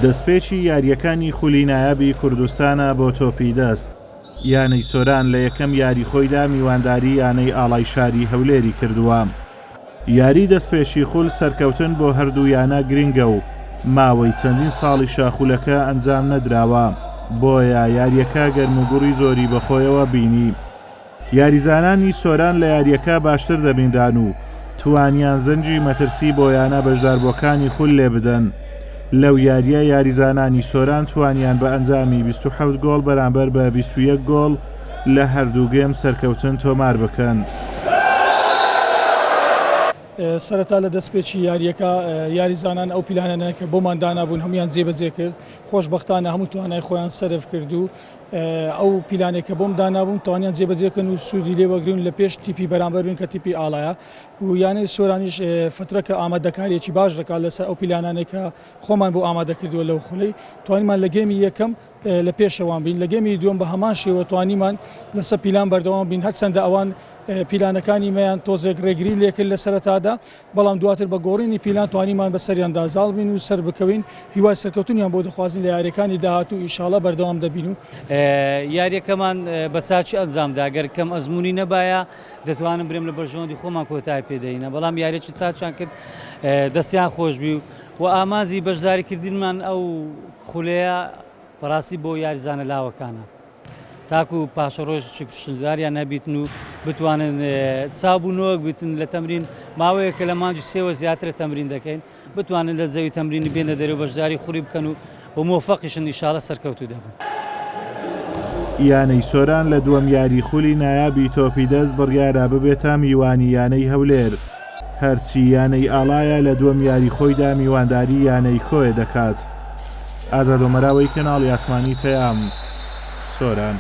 دەستپێکی یاریەکانی خولی نایابی کوردستانە بۆ تۆپی دەست. یانەی سۆران لە یەکەم یاریخۆیدا میوانداری یانەی ئاڵای شاری هەولێری کردووە. یاری دەستپێشی خول سەرکەوتن بۆ هەردوو یانە گرنگە و ماوەی چەندین ساڵی شاخولەکە ئەنجام نەدراوە، بۆیە یاریەکە گەرموگوڕی زۆری بەخۆیەوە بینی. یاریزانانی سۆران لە یاریەکە باشتر دەبیندان و توانیان زەنجی مەترسی بۆ یانە بەشداربووەکانی خول لێ بدەن. لەو یاریە یاریزانانی سۆران توانیان بە ئەنجامی 27 گۆڵ بەرامبەر بە 21 گۆڵ لە هەردوو گێم سەرکەوتن تۆمار بکەن. سەرەتا لە دەستپێکی یاریەکە یاریزانان ئەو پیلانانە کە بۆمان دانابوون هەمویان جێبەجێ کرد. خۆشبەختانە هەموو توانای خۆیان سەرف کرد و ئەو پیلانێک کە بۆم دانابوون توانیان جێبەجێکن و سوودی لێوەگرن لە پێش تیپی بەرامبەر بن کە تیپی ئاڵایە و یانەی سۆرانیش فترەکە ئامادەکاریەکی باش دەکات لەسەر ئەو پیلانانێک کە خۆمان بۆ ئامادە کردووە لەو خولەی توانیمان لە گێمی یەکەم لە پێشەوان بین، لە گێمی دووەم بە هەمان شێوە توانیمان لەسەر پیلان بەردەوام بین، هەرچەندە ئەوان پیلانەکانی مەیان تۆزێک ڕێگری لێکرد لە سەرەتادا، بەڵام دواتر بە گۆڕینی پیلان توانیمان بەسەریان دازاڵ بین و سەر بکەوین، هیوای سەرکەوتنیان بۆ دەخوازین لە یاریەکانی داهاتوو ئینشاڵڵا بەردەوام دەبین و یاریەکەمان بە چاچی ئەنجامدا گەر کەم ئەزمموی نەبایە دەتوانم برێم لە بەرژەوەندی خۆمان کۆتای پێدەینە، بەڵام یاریێکی چاچیان کرد دەستیان خۆشبی و ئامانزی بەشداریکردنمان ئەو خولەیە بەڕاستی بۆ یاریزانە لاوەکانە تاکو و پاشە ڕۆژی شداریان نەبیتن و بتوانن چابوونەوەک بتن لە تەمرین ماوەیە کە لە مانجی سێوە زیاترە تەمرین دەکەین بتوانن لە جەوی تەمرینی بێنە دەرەوە بەشداری خوڕی بکەن و مۆفەقیشن ئینشاڵڵا سەرکەوتوو دەبن. یانەی سۆران لە دووەم یاری خولی نایابی تۆپی دەست بڕیارە ببێتە میوانی یانەی هەولێر، هەرچی یانەی ئاڵایە لە دووەم یاری خۆیدا میوانداری یانەی خۆیە دەکات. ئازاد و مەراوەی کەناڵی ئاسمانی پەیام سۆران.